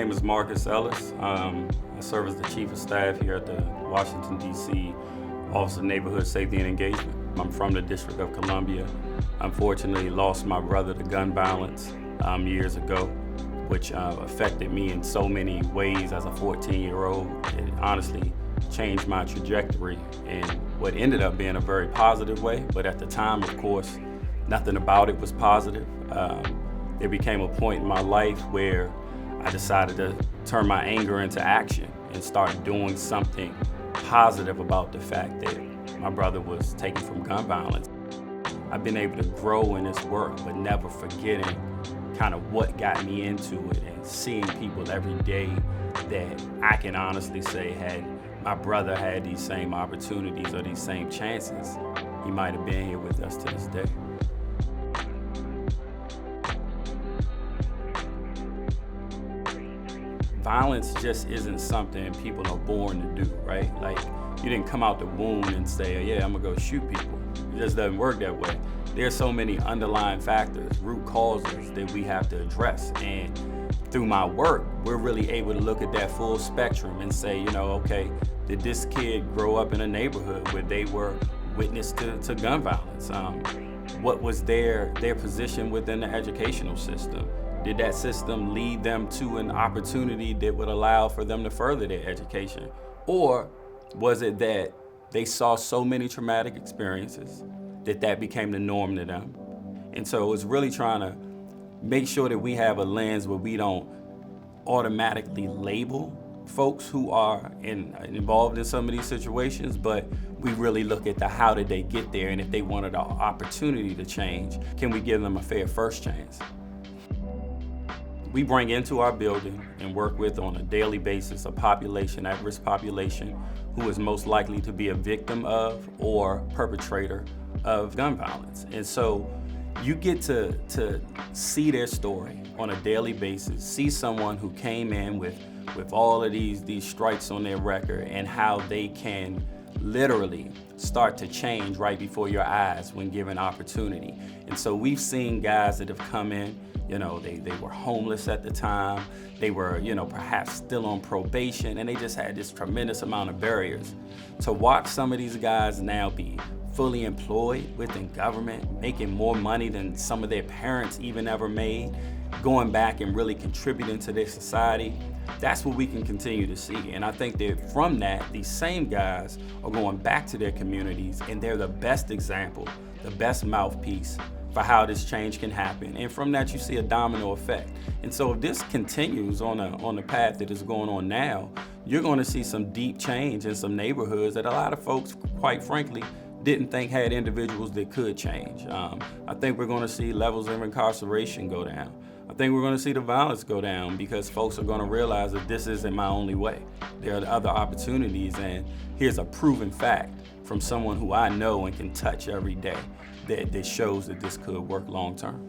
name is Marcus Ellis. I serve as the Chief of Staff here at the Washington, D.C. Office of Neighborhood Safety and Engagement. I'm from the District of Columbia. Unfortunately, lost my brother to gun violence years ago, which affected me in so many ways as a 14-year-old. It honestly changed my trajectory in what ended up being a very positive way, but at the time, of course, nothing about it was positive. There became a point in my life where I decided to turn my anger into action and start doing something positive about the fact that my brother was taken from gun violence. I've been able to grow in this work, but never forgetting kind of what got me into it and seeing people every day that I can honestly say had my brother had these same opportunities or these same chances, he might have been here with us to this day. Violence just isn't something people are born to do, right? Like, you didn't come out the womb and say, yeah, I'm gonna go shoot people. It just doesn't work that way. There's so many underlying factors, root causes that we have to address. And through my work, we're really able to look at that full spectrum and say, okay, did this kid grow up in a neighborhood where they were witness to gun violence? What was their position within the educational system? Did that system lead them to an opportunity that would allow for them to further their education? Or was it that they saw so many traumatic experiences that became the norm to them? And so it's really trying to make sure that we have a lens where we don't automatically label folks who are involved in some of these situations, but we really look at how did they get there, and if they wanted an opportunity to change, can we give them a fair first chance? We bring into our building and work with on a daily basis a population, at-risk population, who is most likely to be a victim of or perpetrator of gun violence. And so you get to see their story on a daily basis, see someone who came in with all of these strikes on their record and how they can literally start to change right before your eyes when given opportunity. And so we've seen guys that have come in, they were homeless at the time, they were, perhaps still on probation, and they just had this tremendous amount of barriers. To watch some of these guys now be fully employed within government, making more money than some of their parents even ever made, going back and really contributing to their society, that's what we can continue to see. And I think that from that, these same guys are going back to their communities, and they're the best example, the best mouthpiece for how this change can happen. And from that, you see a domino effect. And so if this continues on the path that is going on now, you're going to see some deep change in some neighborhoods that a lot of folks, quite frankly, didn't think had individuals that could change. I think we're going to see levels of incarceration go down. I think we're going to see the violence go down because folks are going to realize that this isn't my only way. There are other opportunities, and here's a proven fact from someone who I know and can touch every day that shows that this could work long term.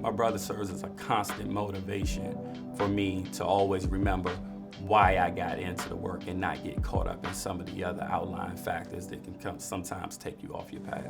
My brother serves as a constant motivation for me to always remember why I got into the work and not get caught up in some of the other outlying factors that can sometimes take you off your path.